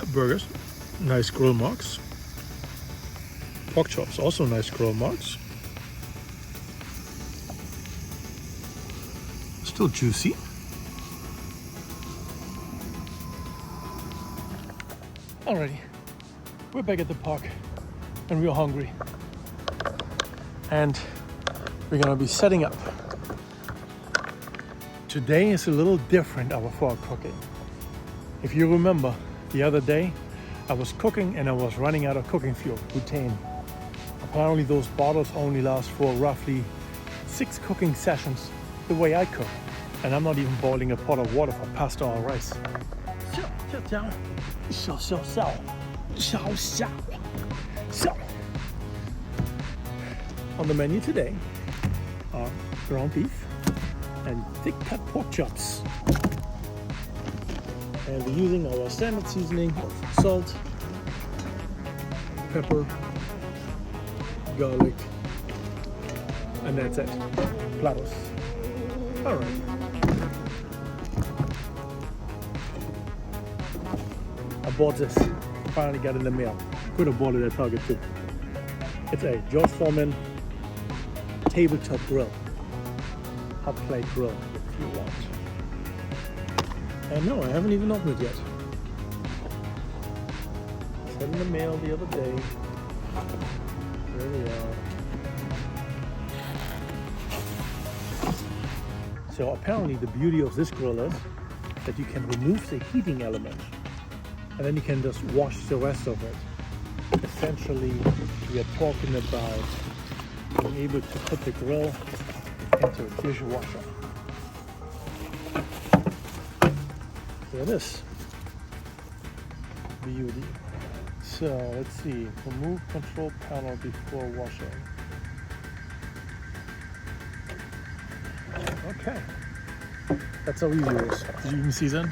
burgers, nice grill marks. Pork chops, also nice grill marks. Still juicy. Alrighty, we're back at the park and we're hungry. And we're gonna be setting up. Today is a little different for our cooking. If you remember, the other day I was cooking and I was running out of cooking fuel, butane. Apparently those bottles only last for roughly 6 cooking sessions the way I cook. And I'm not even boiling a pot of water for pasta or rice. So, on the menu today are ground beef and thick cut pork chops. And we're using our standard seasoning of salt, pepper, garlic, and that's it. Platos. Alright. I bought this. Finally got in the mail. Could have bought it at Target too. It's a George Foreman tabletop grill. Hot plate grill if you want. And no, I haven't even opened it yet. Sent in the mail the other day. There we are. So apparently the beauty of this grill is that you can remove the heating element and then you can just wash the rest of it. Essentially, we are talking about being able to put the grill into a dishwasher. There it is. Beauty. So let's see. Remove control panel before washing. Okay. That's how easy it is. Did you even see that?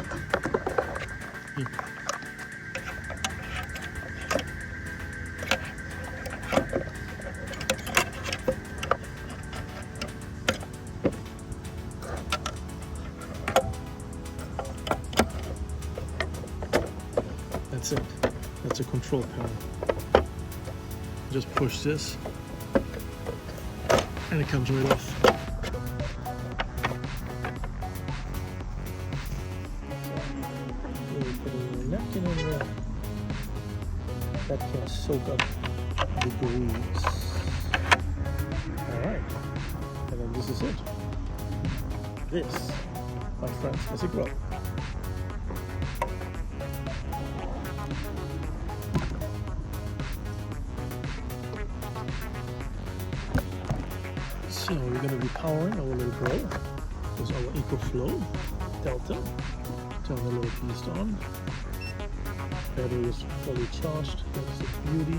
That's it. That's a control panel. Just push this and it comes right off. Napkin in there that can soak up the grease. Alright, and then this is it. This, my friends, is a grill. So we're going to be powering our little grill with our EcoFlow Delta. Turn the little piece on. Battery is fully charged. That's the beauty.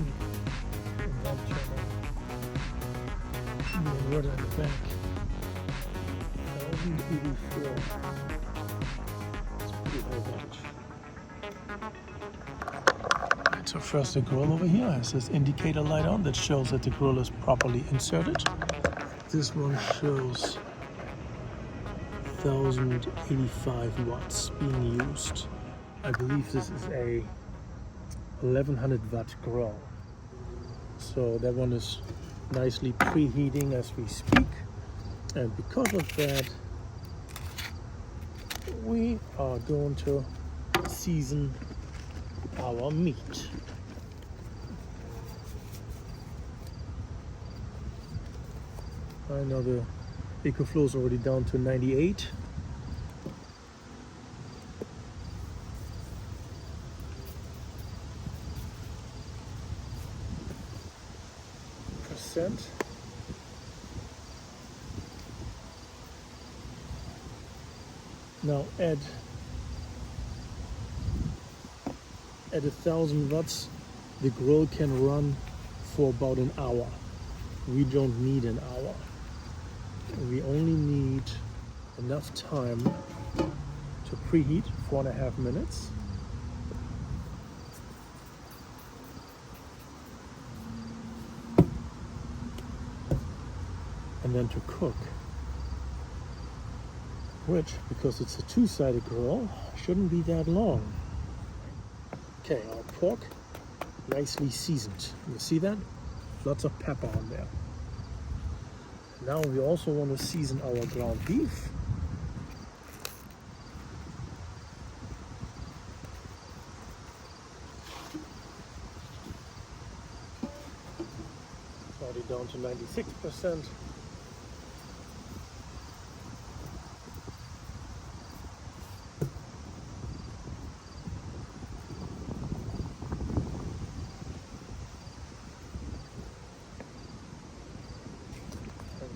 And then turn on the inverter in the back. 1084. It's pretty high voltage. Right, so first the grill over here has this indicator light on that shows that the grill is properly inserted. This one shows 1085 watts being used. I believe this is a 1100 watt grill. So that one is nicely preheating as we speak. And because of that, we are going to season our meat. I know the EcoFlow is already down to 98. %. Now add 1000 watts, the grill can run for about an hour. We don't need an hour. We only need enough time to preheat 4.5 minutes. And then to cook, which, because it's a two-sided grill, shouldn't be that long. Okay, our pork nicely seasoned. You see that? Lots of pepper on there. Now we also want to season our ground beef. Already down to 96%.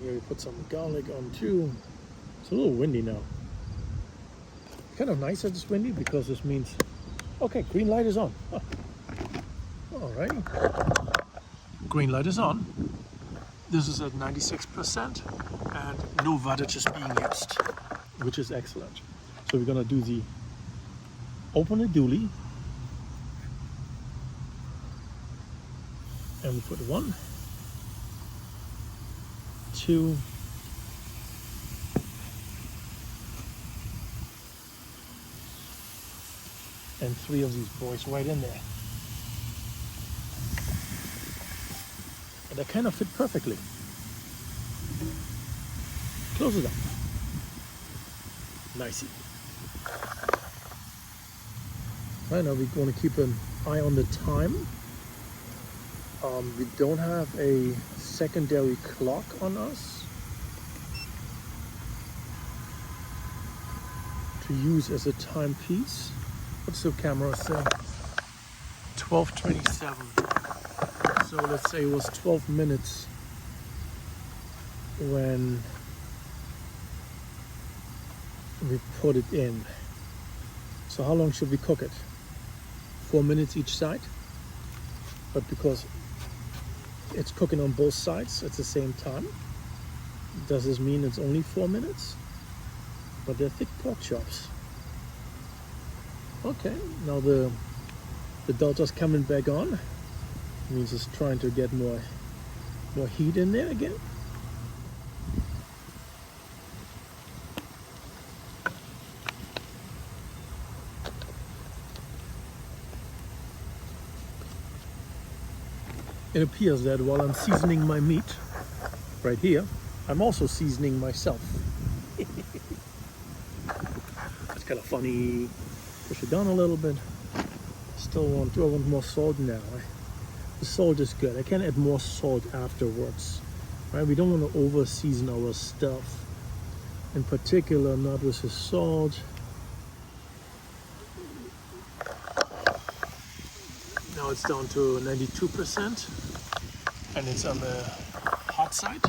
Here we put some garlic on too. It's a little windy now. Kind of nice that it's windy because this means, okay, green light is on. Oh. Alrighty. Green light is on. This is at 96% and no wattage is being used, which is excellent. So we're gonna do the open a dually and we put 1, 2, and 3 of these boys right in there. And they kind of fit perfectly. Close it up. Nicey. Right now we're going to keep an eye on the time. We don't have a secondary clock on us to use as a timepiece. What's the camera say? 12:27. So let's say it was 12 minutes when we put it in. So how long should we cook it? 4 minutes each side. But because it's cooking on both sides at the same time, does this mean it's only 4 minutes? But they're thick pork chops. Okay, now the delta's coming back on. It means it's trying to get more heat in there again. It appears that while I'm seasoning my meat right here, I'm also seasoning myself. It's kind of funny. Push it down a little bit. Do I want more salt now? The salt is good. I can add more salt afterwards. Right? We don't want to over season our stuff. In particular, not with the salt. Now it's down to 92% and it's on the hot side.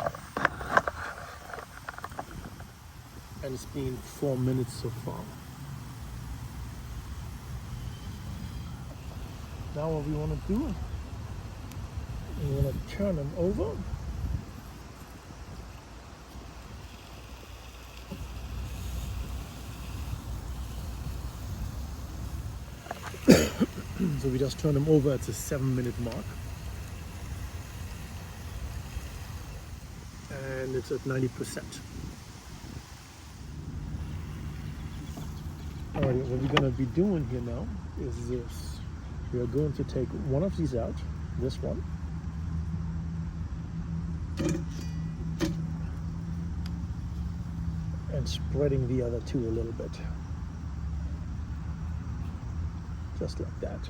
And it's been 4 minutes so far. Now what we want to do, we want to turn them over. So we just turn them over at the 7-minute mark. And it's at 90%. Alright, what we're going to be doing here now is this. We are going to take one of these out, this one. And spreading the other two a little bit. Just like that.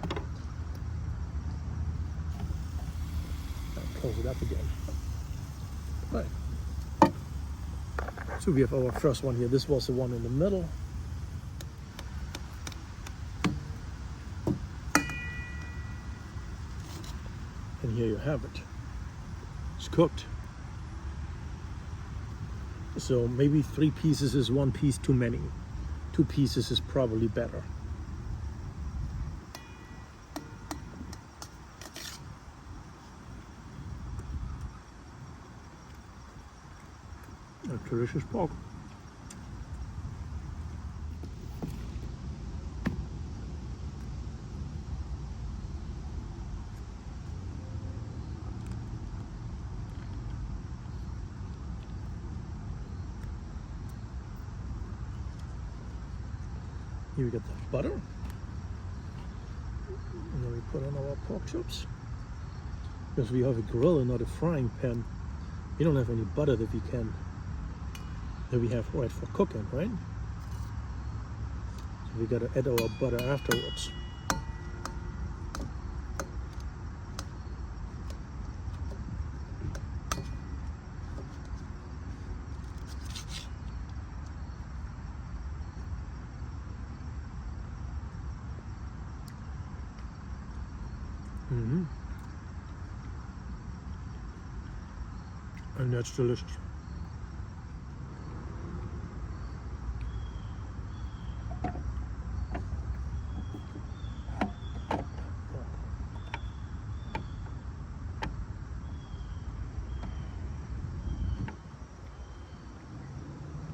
And close it up again. Right. So we have our first one here. This was the one in the middle. And here you have it. It's cooked. So maybe 3 pieces is 1 piece too many. 2 pieces is probably better. A delicious pork. Here we got the butter. put on our pork chops. Because we have a grill and not a frying pan, we don't have any butter that we have right for cooking, right? So we gotta add our butter afterwards. And that's delicious.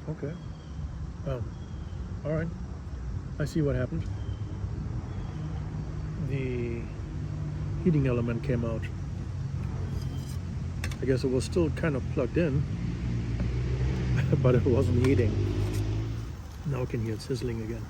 Okay. Oh, all right. I see what happened. The heating element came out. I guess it was still kind of plugged in, but it wasn't heating. Now I can hear it sizzling again.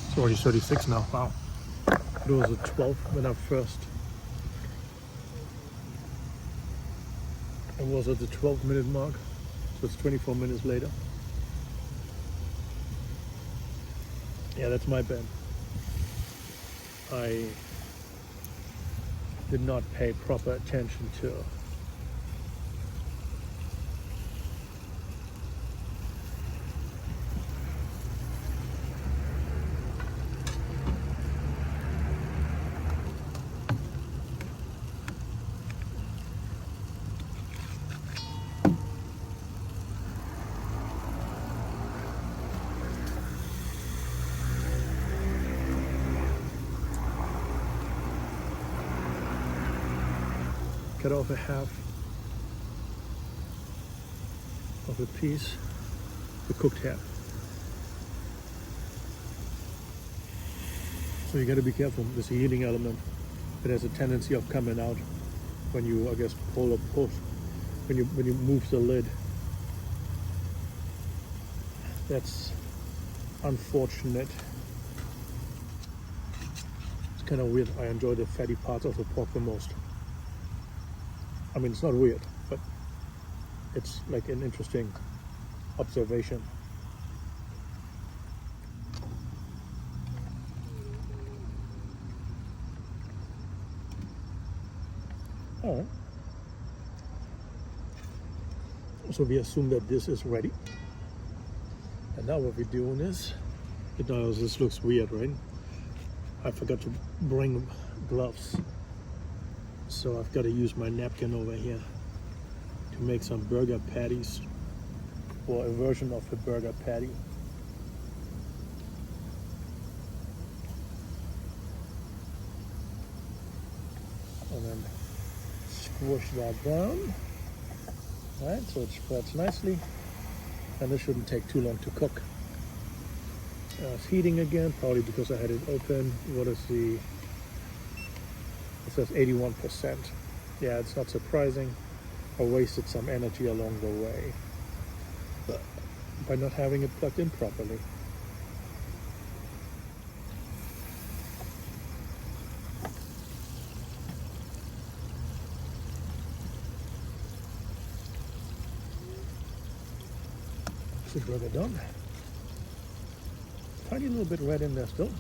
It's already 36 now. Wow. It was at 12 when I first. It was at the 12-minute mark, so it's 24 minutes later. Yeah, that's my bad. I did not pay proper attention to cut off a half of a piece, the cooked half. So you got to be careful. This heating element, it has a tendency of coming out when you, I guess, pull or push, when you move the lid. That's unfortunate. It's kind of weird. I enjoy the fatty parts of the pork the most. I mean, it's not weird, but it's like an interesting observation. All right. So we assume that this is ready. And now what we're doing is, this looks weird, right? I forgot to bring gloves. So I've got to use my napkin over here to make some burger patties, or a version of a burger patty. And then squish that down. All right, so it spreads nicely. And this shouldn't take too long to cook. It's heating again, probably because I had it open. What is the... It says 81%. Yeah, it's not surprising. I wasted some energy along the way by not having it plugged in properly. Is the burger done? Tiny little bit red in there still.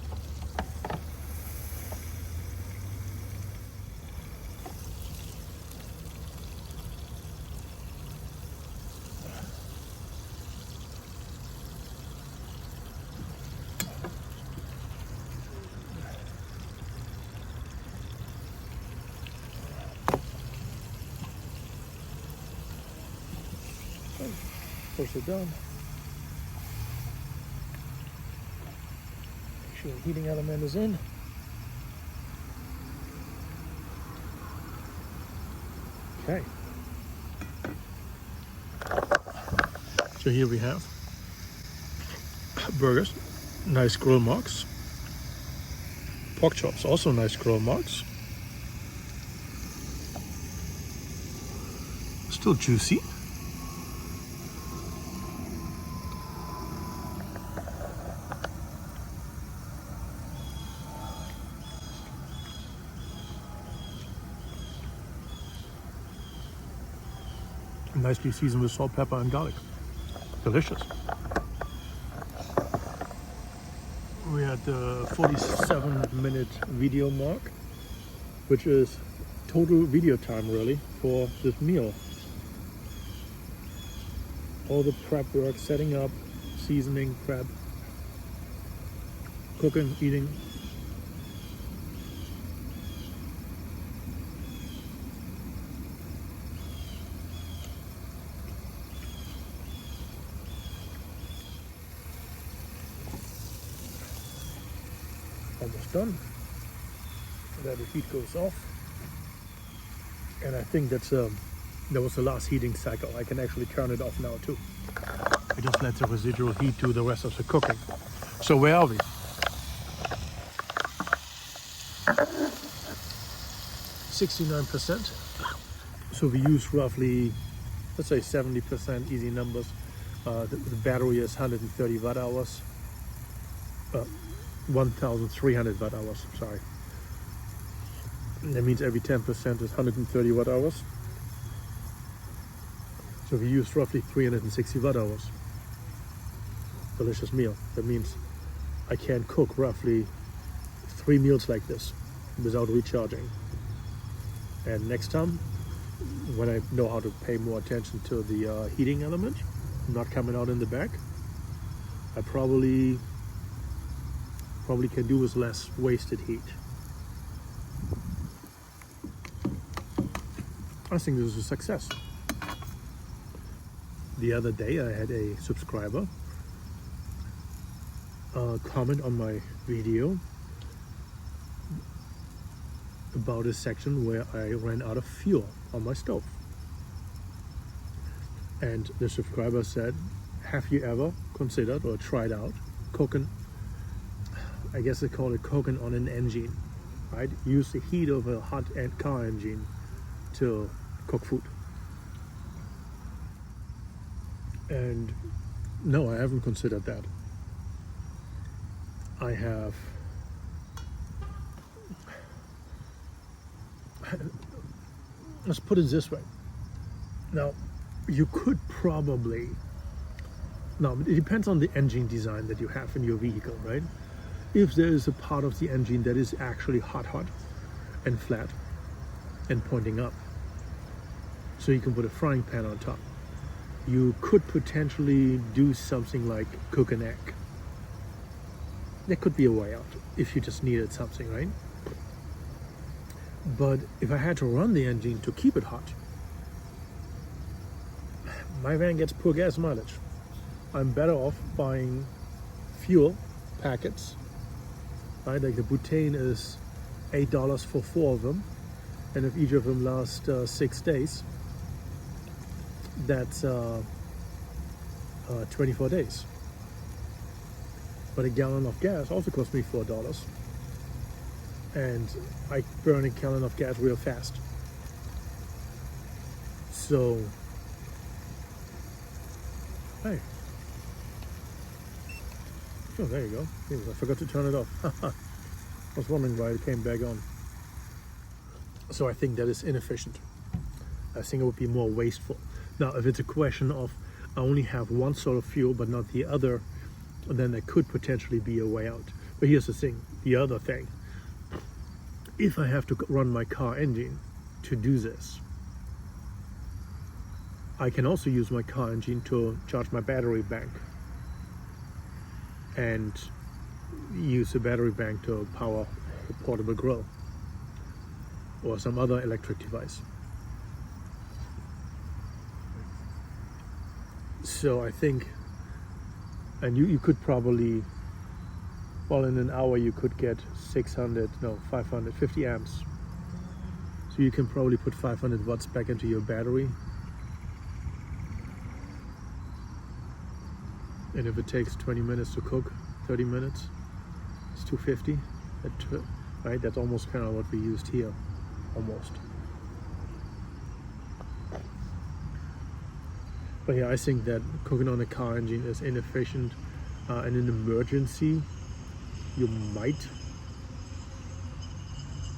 Push it down. Make sure the heating element is in. Okay. So here we have burgers. Nice grill marks. Pork chops, also nice grill marks. Still juicy. Nicely seasoned with salt, pepper, and garlic. Delicious. We're at the 47-minute video mark, which is total video time really for this meal. All the prep work, setting up, seasoning, prep, cooking, eating. Almost done. There the heat goes off, and I think that was the last heating cycle. I can actually turn it off now too. I just let the residual heat do the rest of the cooking. So where are we? 69%. So we use roughly, let's say 70%, easy numbers. The battery is 130 watt hours. 1,300 watt hours, sorry. That means every 10% is 130 watt hours. So we use roughly 360 watt hours. Delicious meal. That means I can cook roughly 3 meals like this without recharging. And next time, when I know how to pay more attention to the heating element, not coming out in the back, I probably can do with less wasted heat. I think this is a success. The other day I had a subscriber comment on my video about a section where I ran out of fuel on my stove. And the subscriber said, have you ever considered or tried out cooking, I guess they call it cooking on an engine, right? Use the heat of a hot car engine to cook food. And no, I haven't considered that. I have let's put it this way. Now, you could probably, now it depends on the engine design that you have in your vehicle, right? If there is a part of the engine that is actually hot and flat and pointing up, so you can put a frying pan on top, you could potentially do something like cook an egg. There could be a way out if you just needed something, right? But if I had to run the engine to keep it hot, my van gets poor gas mileage. I'm better off buying fuel packets, right? Like the butane is $8 for 4 of them, and if each of them lasts 6 days, that's 24 days. But a gallon of gas also cost me $4, and I burn a gallon of gas real fast. So, hey, oh, there you go. I forgot to turn it off. I was wondering why it came back on. So I think that is inefficient. I think it would be more wasteful. Now, if it's a question of I only have one sort of fuel but not the other, then there could potentially be a way out. But here's the thing, the other thing. If I have to run my car engine to do this, I can also use my car engine to charge my battery bank and use the battery bank to power a portable grill or some other electric device. So I think, and you could probably, well, in an hour you could get 550 amps. So you can probably put 500 watts back into your battery. And if it takes 20 minutes to cook, 30 minutes. It's 250. Right, that's almost kind of what we used here, almost. But yeah, I think that cooking on a car engine is inefficient. In an emergency, you might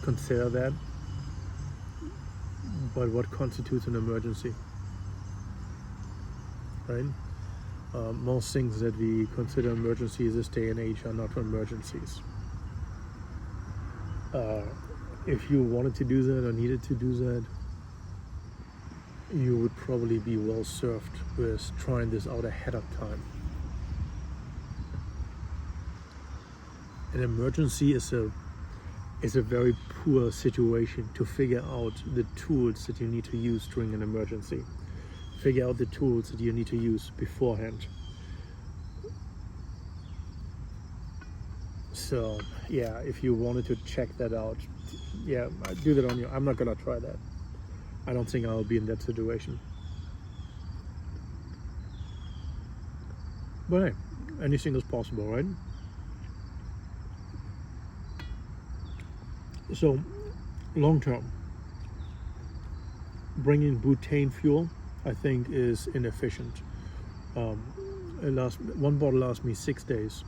consider that. But what constitutes an emergency, right? Most things that we consider emergencies this day and age are not emergencies. If you wanted to do that or needed to do that, you would probably be well served with trying this out ahead of time. An emergency is a very poor situation to figure out the tools that you need to use during an emergency. Figure out the tools that you need to use beforehand. So yeah, if you wanted to check that out, yeah, do that on your. I'm not gonna try that. I don't think I'll be in that situation. But hey, anything is possible, right? So, long term, bringing butane fuel, I think, is inefficient. One bottle lasts me 6 days,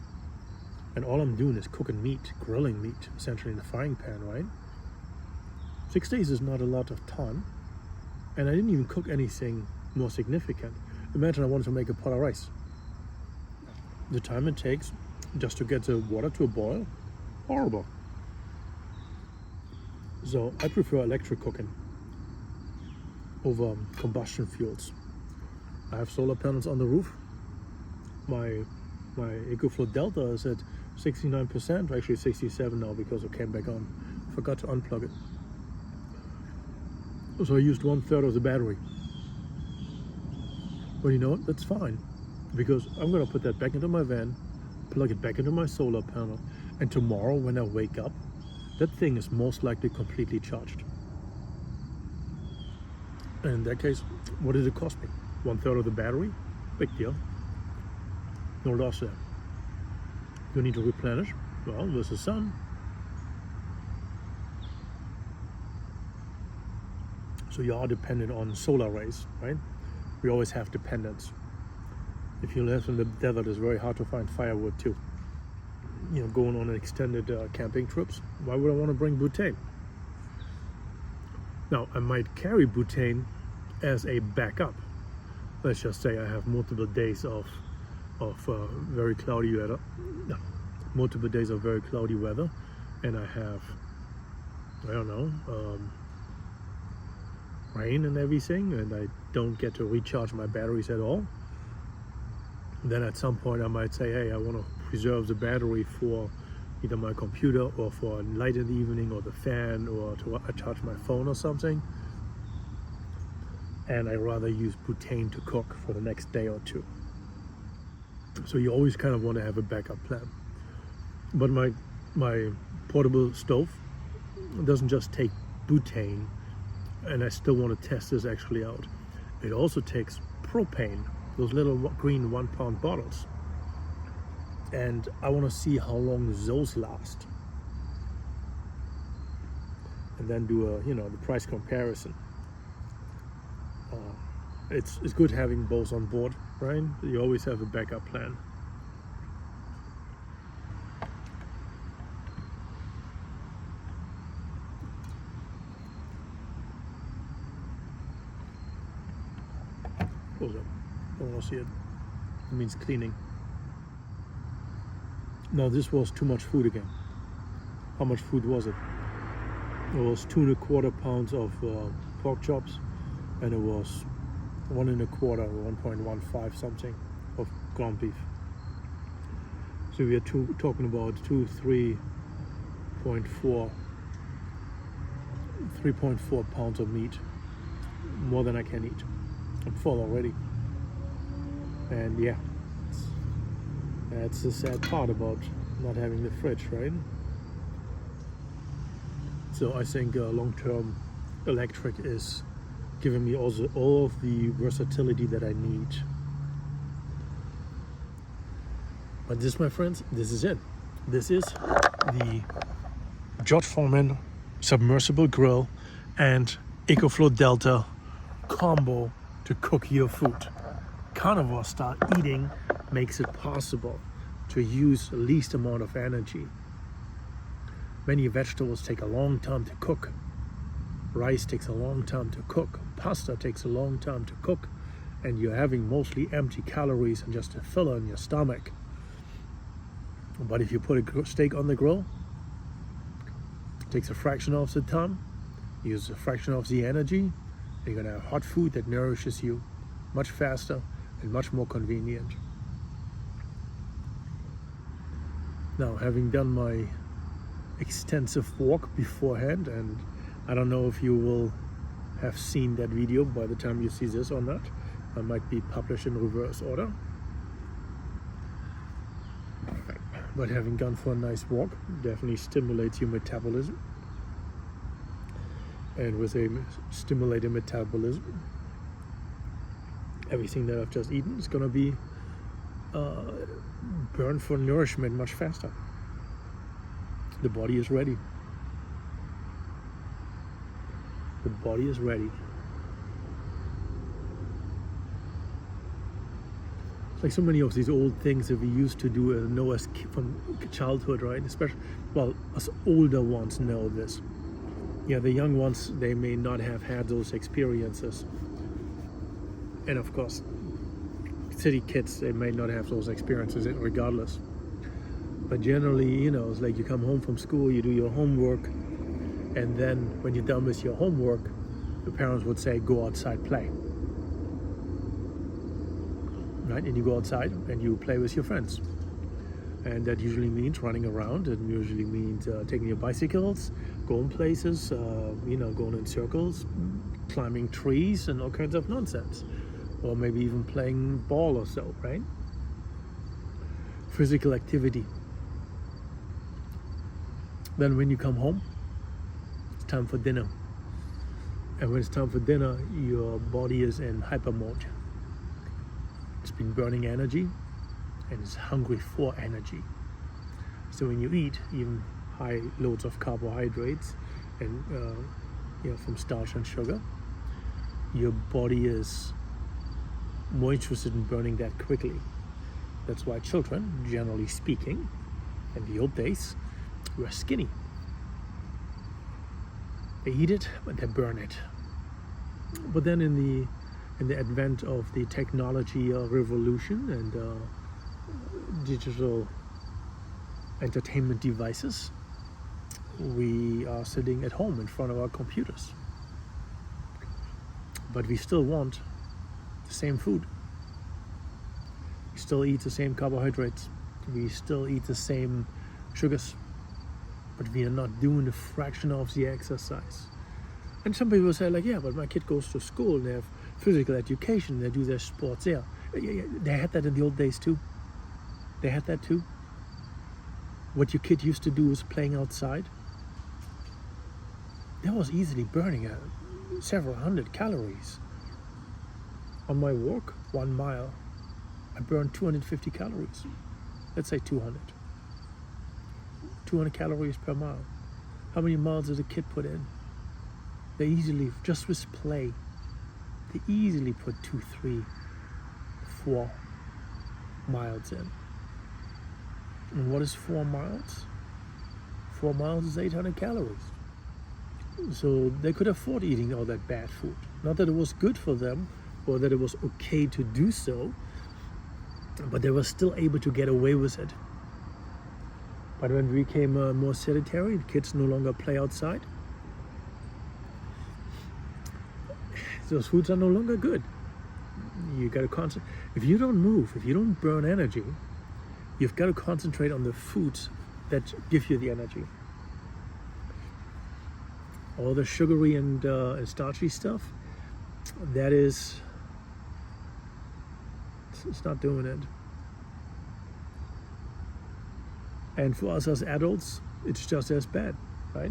and all I'm doing is cooking meat, grilling meat, essentially in a frying pan, right? 6 days is not a lot of time, and I didn't even cook anything more significant. Imagine I wanted to make a pot of rice. The time it takes just to get the water to a boil, horrible. So I prefer electric cooking over combustion fuels. I have solar panels on the roof. My EcoFlow Delta is at 69%, actually 67 now because it came back on. Forgot to unplug it. So I used 1/3 of the battery. But you know what, that's fine, because I'm gonna put that back into my van, plug it back into my solar panel, and tomorrow when I wake up, that thing is most likely completely charged. And in that case, what did it cost me? 1/3 of the battery? Big deal. No loss there. You need to replenish? Well, there's the sun. So you are dependent on solar rays, right? We always have dependence. If you live in the desert, it's very hard to find firewood too. You know, going on extended camping trips, why would I want to bring butane? Now, I might carry butane as a backup. Let's just say I have multiple days of very cloudy weather. No, multiple days of very cloudy weather, and I have, I don't know, rain and everything, and I don't get to recharge my batteries at all. Then at some point I might say, hey, I want to preserve the battery for either my computer or for light in the evening or the fan or to charge my phone or something. And I rather use butane to cook for the next day or two. So you always kind of want to have a backup plan. But my portable stove doesn't just take butane, and I still want to test this actually out. It also takes propane, those little green 1 pound bottles. And I want to see how long those last. And then do the price comparison. It's good having both on board, right? You always have a backup plan. Close up. I want to see it. It means cleaning. Now this was too much food again. How much food was it? It was 2 1/4 pounds of pork chops, and it was 1 1/4, 1.15 something of ground beef. So we are talking about 3.4 pounds of meat, more than I can eat. I'm full already. And yeah, that's the sad part about not having the fridge, right? So I think long-term electric is giving me also all of the versatility that I need. But this, my friends, this is it. This is the George Foreman submersible grill and EcoFlow Delta combo to cook your food. Carnivore style eating makes it possible to use the least amount of energy. Many vegetables take a long time to cook. Rice takes a long time to cook. Pasta takes a long time to cook. And you're having mostly empty calories and just a filler in your stomach. But if you put a steak on the grill, it takes a fraction of the time, use a fraction of the energy, you're gonna have hot food that nourishes you much faster and much more convenient. Now, having done my extensive walk beforehand, and I don't know if you will have seen that video by the time you see this or not. I might be published in reverse order. But having gone for a nice walk definitely stimulates your metabolism. And with a stimulated metabolism, everything that I've just eaten is going to be burned for nourishment much faster. The body is ready. The body is ready. Like so many of these old things that we used to do and know as from childhood, right? Especially, well, us older ones know this. Yeah, the young ones, they may not have had those experiences. And of course, city kids, they may not have those experiences regardless. But generally, you know, it's like you come home from school, you do your homework, and then when you're done with your homework, your parents would say, go outside, play. Right? And you go outside and you play with your friends. And that usually means running around. It usually means taking your bicycles, going places, going in circles, climbing trees and all kinds of nonsense. Or maybe even playing ball or so, right? Physical activity. Then when you come home, it's time for dinner. And when it's time for dinner, your body is in hyper mode. It's been burning energy and it's hungry for energy. So when you eat even high loads of carbohydrates and from starch and sugar, your body is more interested in burning that quickly. That's why children, generally speaking, in the old days, were skinny. They eat it, but they burn it. But then in the advent of the technology revolution and digital entertainment devices, we are sitting at home in front of our computers. But we still want the same food. We still eat the same carbohydrates. We still eat the same sugars. But we are not doing a fraction of the exercise. And some people say like, yeah, but my kid goes to school and they have physical education, they do their sports there. Yeah, they had that in the old days too. They had that too. What your kid used to do was playing outside. That was easily burning several hundred calories. On my walk, 1 mile, I burned 250 calories. Let's say 200. 200 calories per mile. How many miles does a kid put in? They easily, just with play, they easily put 2, 3, 4 miles in. And what is 4 miles? 4 miles is 800 calories. So they could afford eating all that bad food. Not that it was good for them or that it was okay to do so, but they were still able to get away with it. But when we became more sedentary, the kids no longer play outside. Those foods are no longer good. You got to concentrate. If you don't move, if you don't burn energy, you've got to concentrate on the foods that give you the energy. All the sugary and starchy stuff, that is, it's not doing it. And for us as adults, it's just as bad, right?